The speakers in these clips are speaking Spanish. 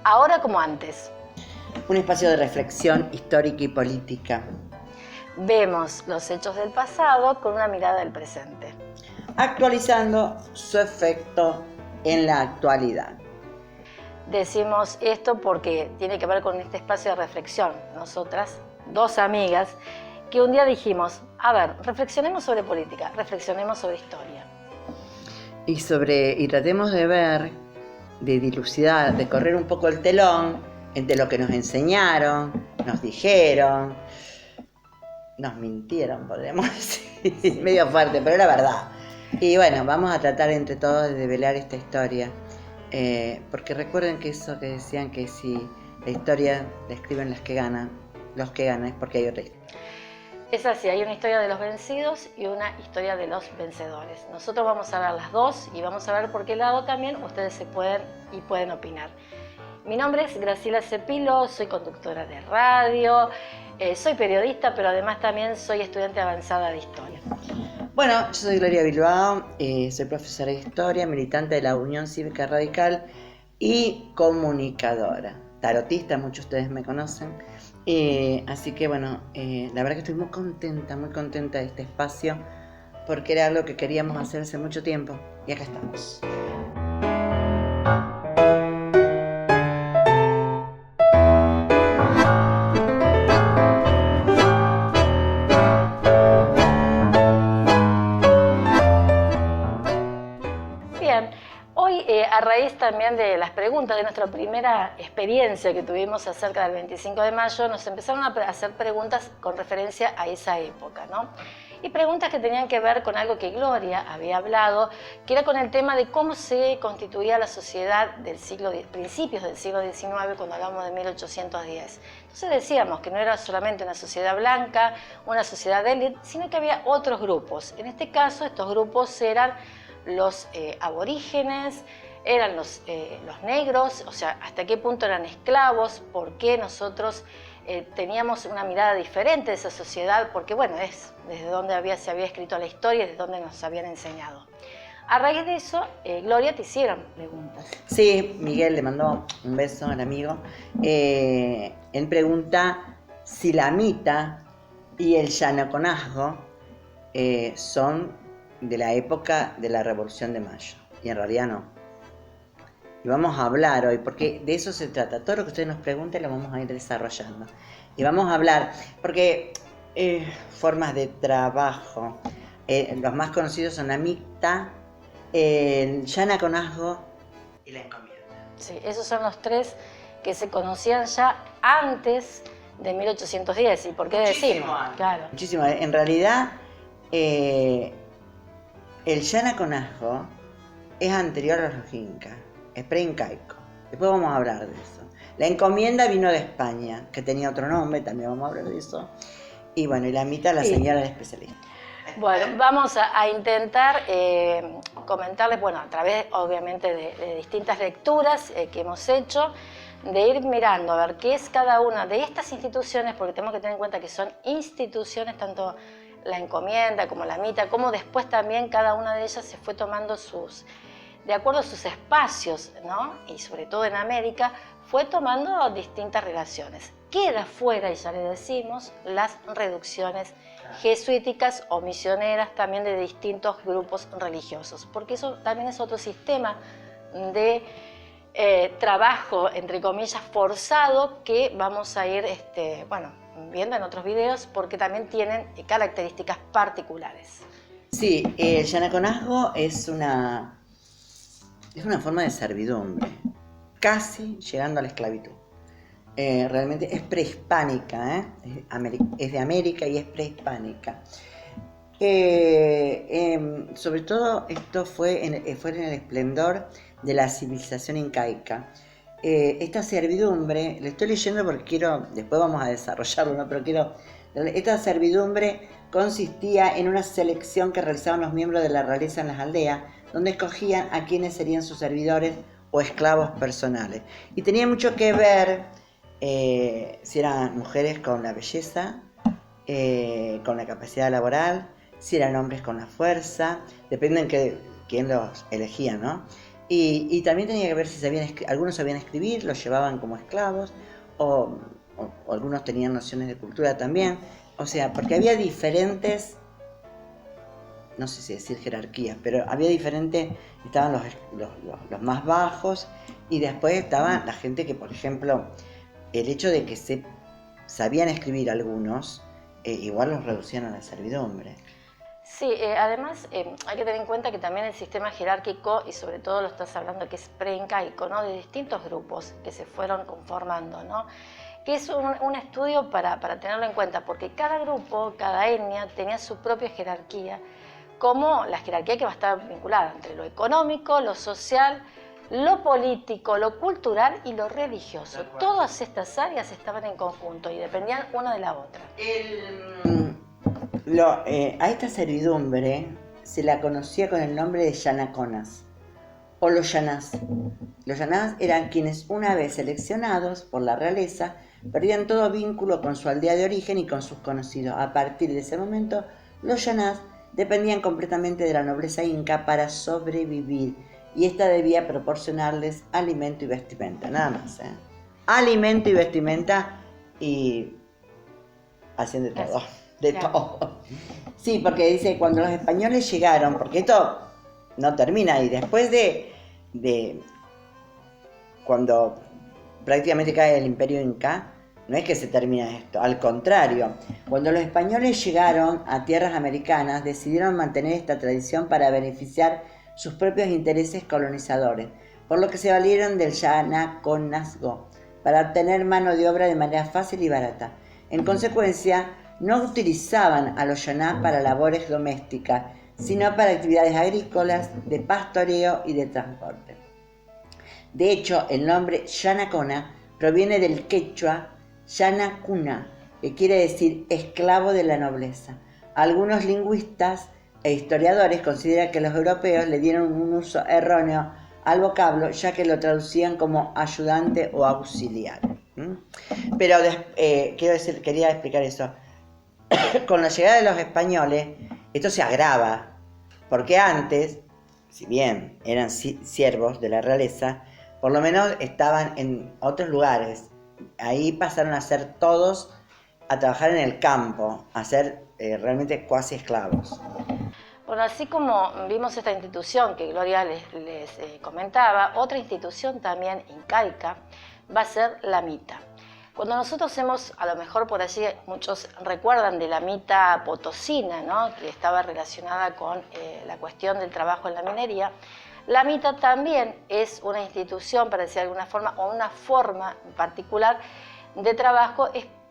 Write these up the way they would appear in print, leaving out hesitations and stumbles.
ahora como antes. Un espacio de reflexión histórica y política. Vemos los hechos del pasado con una mirada del presente, actualizando su efecto en la actualidad. Decimos esto porque tiene que ver con este espacio de reflexión. Nosotras, dos amigas, que un día dijimos, a ver, reflexionemos sobre política, reflexionemos sobre historia. Y tratemos de ver, de dilucidar, de correr un poco el telón entre lo que nos enseñaron, nos dijeron, nos mintieron, podríamos decir, medio fuerte, pero era verdad. Y bueno, vamos a tratar entre todos de develar esta historia, porque recuerden que eso que decían que si la historia la escriben los que ganan es porque hay otra historia. Es así, hay una historia de los vencidos y una historia de los vencedores. Nosotros vamos a ver las dos y vamos a ver por qué lado también ustedes pueden opinar. Mi nombre es Graciela Cepilo, soy conductora de radio, soy periodista, pero además también soy estudiante avanzada de historia. Bueno, yo soy Gloria Bilbao, soy profesora de historia, militante de la Unión Cívica Radical y comunicadora. Tarotista, muchos de ustedes me conocen. Así que bueno, la verdad que estoy muy contenta de este espacio, porque era algo que queríamos hacer hace mucho tiempo y acá estamos. A raíz también de las preguntas de nuestra primera experiencia que tuvimos acerca del 25 de mayo, nos empezaron a hacer preguntas con referencia a esa época, ¿no? Y preguntas que tenían que ver con algo que Gloria había hablado, que era con el tema de cómo se constituía la sociedad principios del siglo XIX, cuando hablamos de 1810. Entonces decíamos que no era solamente una sociedad blanca, una sociedad de élite, sino que había otros grupos. En este caso, estos grupos eran los aborígenes, eran los negros, o sea, hasta qué punto eran esclavos, por qué nosotros teníamos una mirada diferente de esa sociedad, porque bueno, es desde donde se había escrito la historia, desde donde nos habían enseñado. A raíz de eso, Gloria, te hicieron preguntas. Sí, Miguel le mandó un beso al amigo. Él pregunta si la mita y el yanaconazgo son de la época de la Revolución de Mayo, y en realidad no. Y vamos a hablar hoy, porque de eso se trata. Todo lo que ustedes nos pregunten lo vamos a ir desarrollando. Y vamos a hablar, porque formas de trabajo, los más conocidos son la mixta, el yanaconazgo y la encomienda. Sí, esos son los tres que se conocían ya antes de 1810. ¿Y por qué decimos? Claro. Muchísimo. En realidad, el yanaconazgo es anterior a los incas. Es preincaico. Después vamos a hablar de eso. La encomienda vino de España, que tenía otro nombre, también vamos a hablar de eso. Y bueno, y la mitad la señora la especialista. Bueno, vamos a intentar comentarles, bueno, a través obviamente de distintas lecturas que hemos hecho, de ir mirando a ver qué es cada una de estas instituciones, porque tenemos que tener en cuenta que son instituciones, tanto la encomienda como la mita, como después también cada una de ellas se fue tomando de acuerdo a sus espacios, ¿no? Y sobre todo en América, fue tomando distintas relaciones. Queda fuera, y ya le decimos, las reducciones jesuíticas o misioneras también de distintos grupos religiosos, porque eso también es otro sistema de trabajo, entre comillas, forzado, que vamos a ir viendo en otros videos, porque también tienen características particulares. Sí, el yanaconazgo es una forma de servidumbre, casi llegando a la esclavitud. Realmente es prehispánica, es de América y es prehispánica. Sobre todo esto fue en el esplendor de la civilización incaica. Esta servidumbre, le estoy leyendo porque después vamos a desarrollarlo, ¿no? Pero esta servidumbre consistía en una selección que realizaban los miembros de la realeza en las aldeas, donde escogían a quienes serían sus servidores o esclavos personales. Y tenía mucho que ver si eran mujeres con la belleza, con la capacidad laboral, si eran hombres con la fuerza, depende de quién los elegía, ¿no? Y también tenía que ver si algunos sabían escribir, los llevaban como esclavos, o, o algunos tenían nociones de cultura también. O sea, porque había diferentes, no sé si decir jerarquías, pero había diferentes, estaban los más bajos y después estaba la gente que, por ejemplo, el hecho de que sabían escribir algunos, igual los reducían a la servidumbre. Sí, además hay que tener en cuenta que también el sistema jerárquico, y sobre todo lo estás hablando que es preincaico, ¿no? De distintos grupos que se fueron conformando, ¿no? Que es un estudio para tenerlo en cuenta, porque cada grupo, cada etnia tenía su propia jerarquía, como la jerarquía que va a estar vinculada entre lo económico, lo social, lo político, lo cultural y lo religioso. Todas estas áreas estaban en conjunto y dependían una de la otra. A esta servidumbre se la conocía con el nombre de yanaconas o los yanás. Los yanás eran quienes, una vez seleccionados por la realeza, perdían todo vínculo con su aldea de origen y con sus conocidos. A partir de ese momento, los yanás dependían completamente de la nobleza inca para sobrevivir, y esta debía proporcionarles alimento y vestimenta, nada más, ¿eh? Alimento y vestimenta, y hacían de todo, todo. Sí, porque dice, cuando los españoles llegaron, porque esto no termina ahí, después de cuando prácticamente cae el imperio inca, no es que se termina esto, al contrario, cuando los españoles llegaron a tierras americanas, decidieron mantener esta tradición para beneficiar sus propios intereses colonizadores, por lo que se valieron del yanaconazgo para obtener mano de obra de manera fácil y barata. En consecuencia, no utilizaban a los yanás para labores domésticas, sino para actividades agrícolas, de pastoreo y de transporte. De hecho, el nombre yanacona proviene del quechua yanacuna, que quiere decir esclavo de la nobleza. Algunos lingüistas e historiadores consideran que los europeos le dieron un uso erróneo al vocablo, ya que lo traducían como ayudante o auxiliar. Pero quería explicar eso. Con la llegada de los españoles, esto se agrava, porque antes, si bien eran siervos de la realeza, por lo menos estaban en otros lugares. Ahí pasaron a ser todos, a trabajar en el campo, a ser realmente cuasi esclavos. Bueno, así como vimos esta institución que Gloria les comentaba, otra institución también incaica va a ser la mita. Cuando nosotros a lo mejor por allí muchos recuerdan de la mita potosina, ¿no? Que estaba relacionada con la cuestión del trabajo en la minería, la mita también es una institución, para decir de alguna forma, o una forma particular de trabajo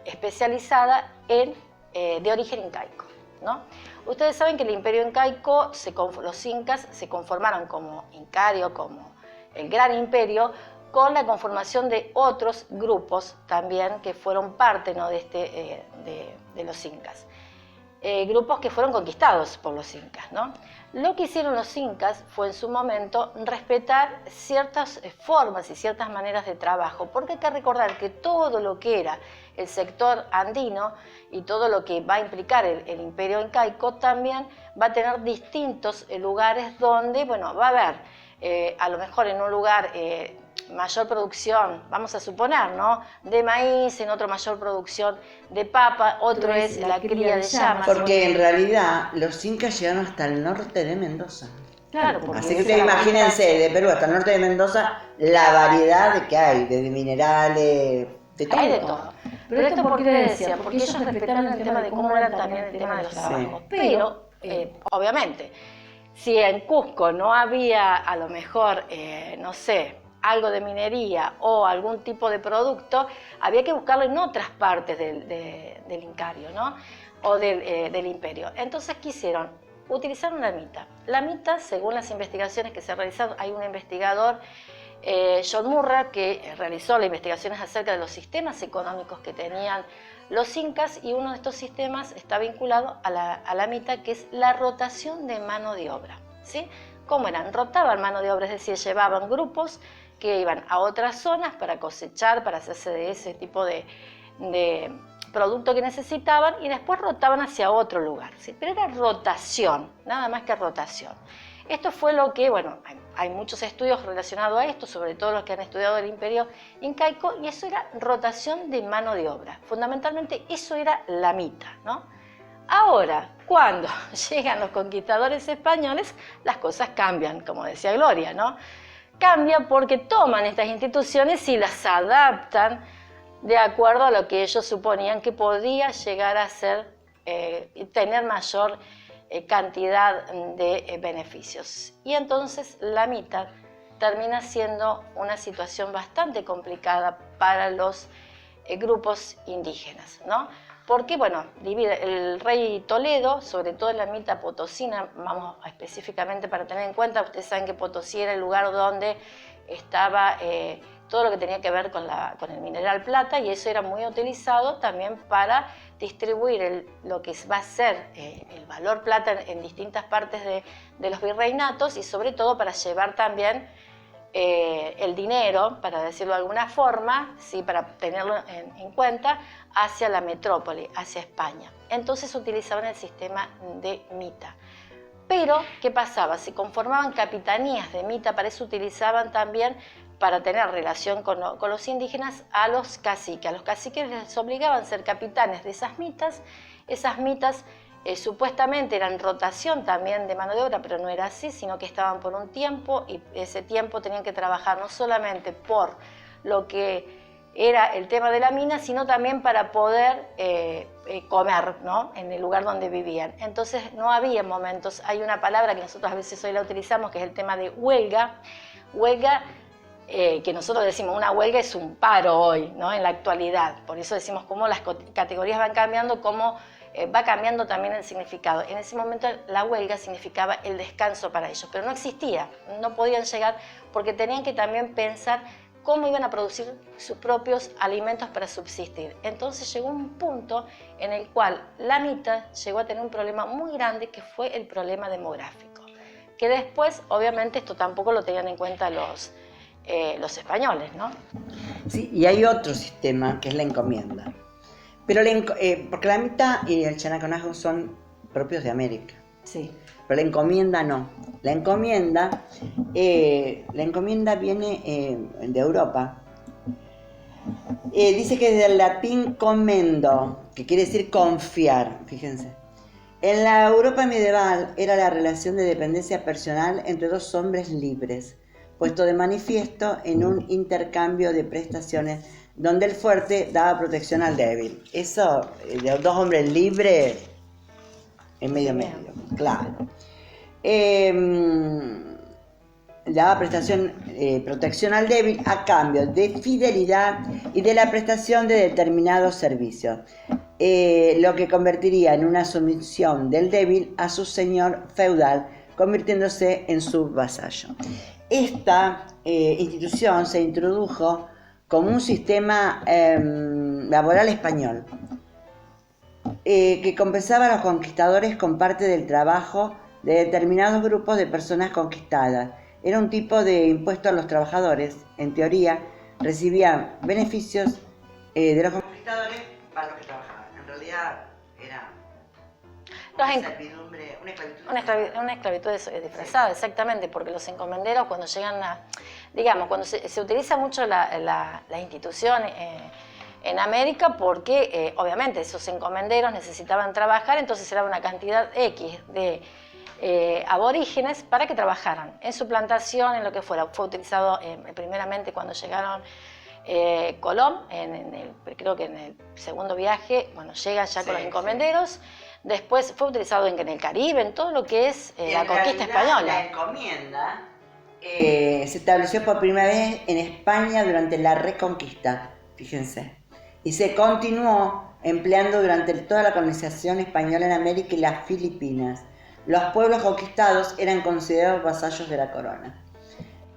especializada de origen incaico, ¿no? Ustedes saben que el imperio incaico, los incas se conformaron como Incario, como el gran imperio, con la conformación de otros grupos también que fueron parte, ¿no? de los incas. Grupos que fueron conquistados por los incas, ¿no? Lo que hicieron los incas fue en su momento respetar ciertas formas y ciertas maneras de trabajo, porque hay que recordar que todo lo que era el sector andino y todo lo que va a implicar el imperio incaico también va a tener distintos lugares donde, bueno, va a haber a lo mejor en un lugar mayor producción, vamos a suponer, ¿no? De maíz, en otro mayor producción de papa, otro es la cría de llamas. Porque en realidad los incas llegaron hasta el norte de Mendoza. Claro, así que ustedes imagínense, de Perú hasta el norte de Mendoza, la variedad que hay, de minerales, de todo. Hay de todo. Pero esto, ¿por qué decía? Porque ellos respetaron el tema de cómo era también el tema de los trabajos. Pero, obviamente, si en Cusco no había a lo mejor, no sé, algo de minería o algún tipo de producto, había que buscarlo en otras partes del Incario, ¿no? O del imperio. Entonces, ¿qué hicieron? Utilizaron la mita. La mita, según las investigaciones que se realizaron, hay un investigador, John Murra, que realizó las investigaciones acerca de los sistemas económicos que tenían los incas, y uno de estos sistemas está vinculado a la mita, que es la rotación de mano de obra, ¿sí? ¿Cómo eran? Rotaban mano de obra, es decir, llevaban grupos que iban a otras zonas para cosechar, para hacerse de ese tipo de producto que necesitaban, y después rotaban hacia otro lugar, ¿sí? Pero era rotación, nada más que rotación. Esto fue lo que, bueno, hay muchos estudios relacionados a esto, sobre todo los que han estudiado el imperio incaico, y eso era rotación de mano de obra. Fundamentalmente eso era la mita, ¿no? Ahora, cuando llegan los conquistadores españoles, las cosas cambian, como decía Gloria, ¿no? Cambia porque toman estas instituciones y las adaptan de acuerdo a lo que ellos suponían que podía llegar a ser, tener mayor cantidad de beneficios. Y entonces la mita termina siendo una situación bastante complicada para los grupos indígenas, ¿no? Porque, bueno, divide el rey Toledo, sobre todo en la mita potosina, vamos específicamente para tener en cuenta, ustedes saben que Potosí era el lugar donde estaba todo lo que tenía que ver con el mineral plata, y eso era muy utilizado también para distribuir lo que va a ser el valor plata en distintas partes de los virreinatos, y sobre todo para llevar también el dinero, para decirlo de alguna forma, ¿sí? Para tenerlo en cuenta, hacia la metrópoli, hacia España. Entonces utilizaban el sistema de mita. Pero, ¿qué pasaba? Se conformaban capitanías de mita, para eso utilizaban también, para tener relación con los indígenas, a los caciques. A los caciques les obligaban a ser capitanes de esas mitas. Esas mitas supuestamente eran rotación también de mano de obra, pero no era así, sino que estaban por un tiempo, y ese tiempo tenían que trabajar no solamente por lo que era el tema de la mina, sino también para poder comer, ¿no? En el lugar donde vivían. Entonces no había momentos, hay una palabra que nosotros a veces hoy la utilizamos, que es el tema de huelga. Huelga, que nosotros decimos, una huelga es un paro hoy, ¿no? En la actualidad. Por eso decimos cómo las categorías van cambiando, cómo va cambiando también el significado. En ese momento la huelga significaba el descanso para ellos, pero no existía, no podían llegar, porque tenían que también pensar cómo iban a producir sus propios alimentos para subsistir. Entonces llegó un punto en el cual la mita llegó a tener un problema muy grande, que fue el problema demográfico, que después, obviamente, esto tampoco lo tenían en cuenta los españoles, ¿no? Sí, y hay otro sistema, que es la encomienda. Pero porque la mita y el chanaconazgo son propios de América. Sí. Pero la encomienda no. La encomienda viene de Europa. Dice que es del latín commendo, que quiere decir confiar, fíjense. En la Europa medieval era la relación de dependencia personal entre dos hombres libres, puesto de manifiesto en un intercambio de prestaciones donde el fuerte daba protección al débil. Eso, de dos hombres libres, en medio, claro. Daba protección al débil a cambio de fidelidad y de la prestación de determinados servicios, lo que convertiría en una sumisión del débil a su señor feudal, convirtiéndose en su vasallo. Esta institución se introdujo como un sistema laboral español, que compensaba a los conquistadores con parte del trabajo de determinados grupos de personas conquistadas. Era un tipo de impuesto a los trabajadores. En teoría, recibían beneficios de los conquistadores para los que trabajaban. En realidad era una esclavitud disfrazada, exactamente, porque los encomenderos, cuando llegan a, digamos, cuando se utiliza mucho la institución en América, porque obviamente esos encomenderos necesitaban trabajar, entonces era una cantidad X de aborígenes para que trabajaran en su plantación, en lo que fuera. Fue utilizado primeramente cuando llegaron Colón, creo que en el segundo viaje, bueno, llega ya con los encomenderos. Después fue utilizado en el Caribe, en todo lo que es la conquista española. La encomienda se estableció por primera vez en España durante la Reconquista, fíjense, y se continuó empleando durante toda la colonización española en América y las Filipinas. Los pueblos conquistados eran considerados vasallos de la corona.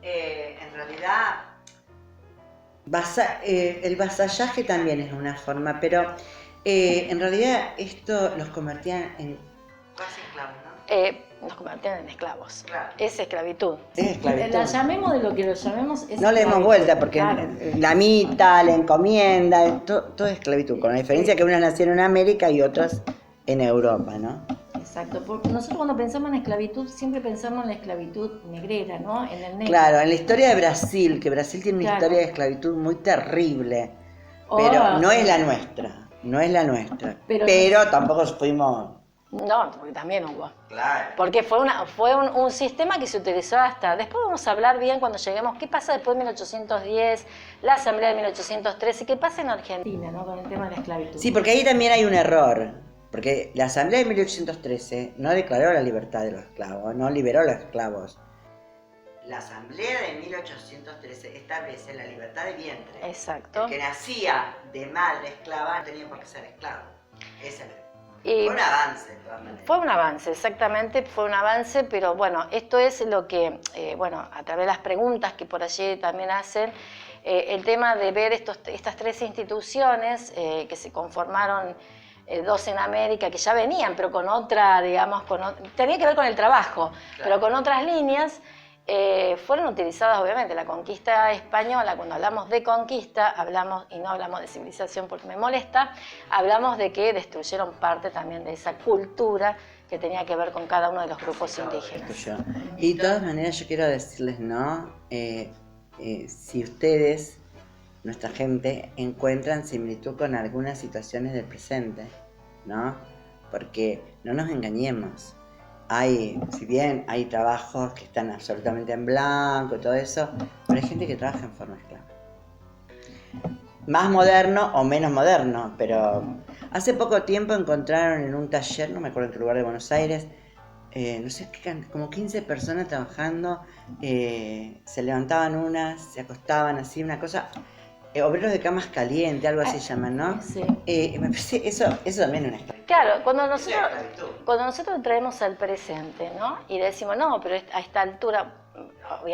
En realidad, el vasallaje también es una forma, pero en realidad esto los convertían en casi esclavos, ¿no? Nos convertían en esclavos. Claro. Es esclavitud. Es esclavitud. La llamemos de lo que lo llamemos. Es no le demos vuelta, porque claro. La mita, la encomienda, todo es esclavitud, con la diferencia que unas nacieron en América y otras en Europa, ¿no? Exacto. Porque nosotros cuando pensamos en esclavitud, siempre pensamos en la esclavitud negrera, ¿no? En el negro. Claro, en la historia de Brasil, que Brasil tiene una Claro. historia de esclavitud muy terrible, Oh, pero no es la nuestra, no es la nuestra. Pero- Pero tampoco fuimos... No, porque también hubo. Claro. Porque fue un sistema que se utilizó hasta... Después vamos a hablar bien cuando lleguemos qué pasa después de 1810, la Asamblea de 1813, qué pasa en Argentina. ¿no? Con el tema de la esclavitud. Sí, porque ahí también hay un error, porque la Asamblea de 1813 no declaró la libertad de los esclavos, no liberó a los esclavos. La Asamblea de 1813 establece la libertad de vientre. Exacto. El que nacía de madre esclava no tenía por qué ser esclavo. Ese Y fue un avance, de todas maneras. fue un avance, exactamente, fue un avance, pero bueno, esto es lo que, bueno, a través de las preguntas que por allí también hacen, el tema de ver estas tres instituciones que se conformaron, dos en América, que ya venían, pero con otra, digamos, tenía que ver con el trabajo, pero con otras líneas, fueron utilizadas obviamente. La conquista española, cuando hablamos de conquista, hablamos, y no hablamos de civilización porque me molesta, hablamos de que destruyeron parte también de esa cultura que tenía que ver con cada uno de los grupos indígenas. Y de todas maneras yo quiero decirles, ¿no? Si ustedes, nuestra gente, encuentran similitud con algunas situaciones del presente, ¿no? Porque no nos engañemos. Si bien hay trabajos que están absolutamente en blanco y todo eso, pero hay gente que trabaja en forma esclava. Más moderno o menos moderno, pero hace poco tiempo encontraron en un taller, no me acuerdo en qué lugar de Buenos Aires, no sé qué, como 15 personas trabajando, se levantaban unas, se acostaban así, una cosa, obreros de camas calientes, algo así llaman, ¿no? Sí. Me parece, eso también es una esclavitud. Claro, cuando nosotros traemos al presente, ¿no? Y decimos, no, pero a esta altura,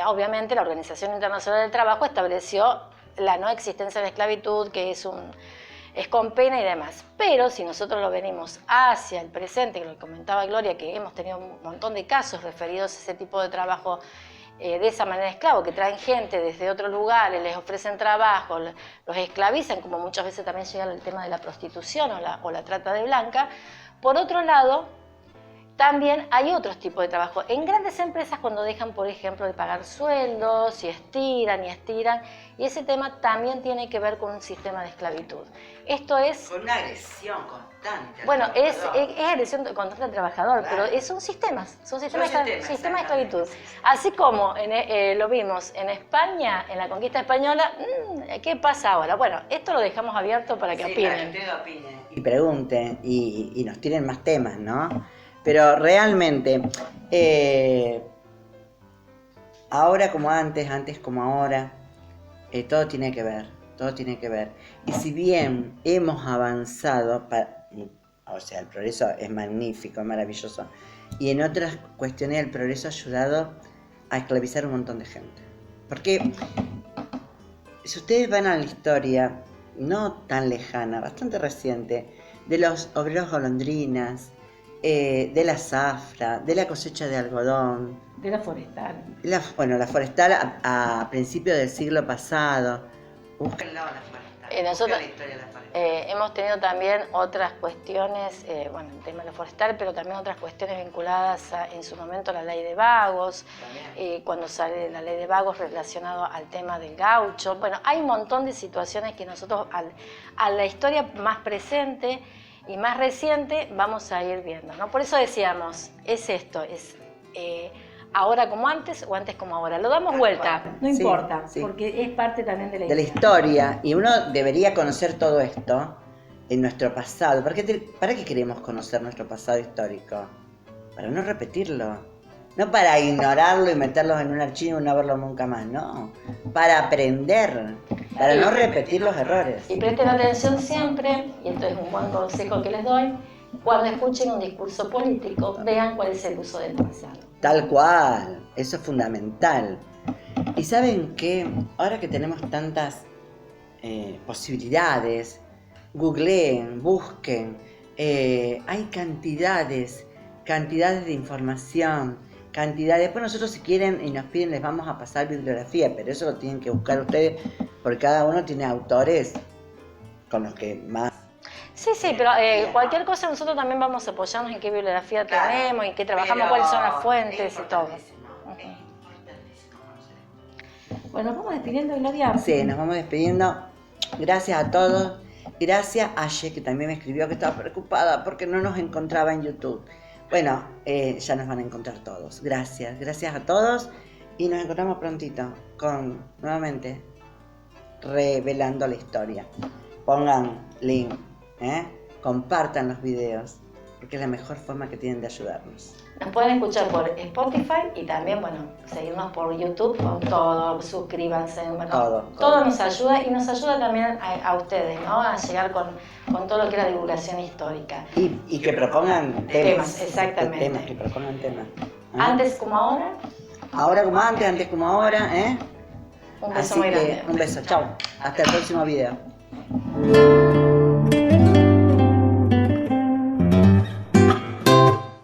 obviamente la Organización Internacional del Trabajo estableció la no existencia de esclavitud, que es con pena y demás. Pero si nosotros lo venimos hacia el presente, que lo comentaba Gloria, que hemos tenido un montón de casos referidos a ese tipo de trabajo de esa manera esclavo, que traen gente desde otros lugares, les ofrecen trabajo, los esclavizan, como muchas veces también llega el tema de la prostitución o la trata de blanca. Por otro lado, también hay otros tipos de trabajo. En grandes empresas, cuando dejan, por ejemplo, de pagar sueldos y estiran, y ese tema también tiene que ver con un sistema de esclavitud. Esto es... Con una agresión constante. Bueno, es agresión contra el trabajador, claro. Pero son sistemas de esclavitud. Así como lo vimos en España, en la conquista española, ¿qué pasa ahora? Bueno, esto lo dejamos abierto para que opinen. Para que ustedes opinen. Y pregunten, y nos tiren más temas, ¿no? Pero realmente, ahora como antes como ahora, todo tiene que ver. Y si bien hemos avanzado, o sea, el progreso es magnífico, maravilloso, y en otras cuestiones el progreso ha ayudado a esclavizar un montón de gente. Porque si ustedes van a la historia, no tan lejana, bastante reciente, de los obreros golondrinas, de la zafra, de la cosecha de algodón, de la forestal. La forestal a principios del siglo pasado. Búsquenlo, la forestal. Nosotros la historia de la forestal. hemos tenido también otras cuestiones, el tema de la forestal, pero también otras cuestiones vinculadas en su momento a la ley de vagos, cuando sale la ley de vagos relacionado al tema del gaucho. Bueno, hay un montón de situaciones que nosotros a la historia más presente y más reciente vamos a ir viendo, ¿no? Por eso decíamos, es ahora como antes o antes como ahora. Lo damos vuelta. No importa, sí. Porque es parte también de la historia. Y uno debería conocer todo esto en nuestro pasado. ¿Para qué queremos conocer nuestro pasado histórico? Para no repetirlo. No para ignorarlo y meterlo en un archivo y no verlo nunca más, no. Para aprender, para no repetir los errores. Y presten atención siempre, y esto es un buen consejo que les doy, cuando escuchen un discurso político, vean cuál es el uso del pasado. Tal cual, eso es fundamental. Y ¿saben qué? Ahora que tenemos tantas posibilidades, googleen, busquen, hay cantidades de información, después nosotros si quieren y nos piden les vamos a pasar bibliografía, pero eso lo tienen que buscar ustedes porque cada uno tiene autores con los que más Sí, sí, pero cualquier cosa nosotros también vamos a apoyarnos en qué bibliografía tenemos y qué trabajamos, cuáles son las fuentes y todo. Bueno, nos vamos despidiendo, Gloria. Sí, nos vamos despidiendo. Gracias a todos. Gracias a Aye, que también me escribió que estaba preocupada porque no nos encontraba en YouTube. Bueno, ya nos van a encontrar todos. Gracias a todos. Y nos encontramos prontito con, nuevamente, revelando la historia. Pongan link, compartan los videos, porque es la mejor forma que tienen de ayudarnos. Nos pueden escuchar por Spotify y también, bueno, seguirnos por YouTube con todo, suscríbanse, bueno, todo nos ayuda y nos ayuda también a ustedes, ¿no? A llegar con todo lo que es la divulgación histórica. Y que propongan temas. Exactamente. Que propongan temas. Antes como ahora. Ahora como antes como ahora, Un beso Así muy que grande. un beso, chao. Hasta el próximo video.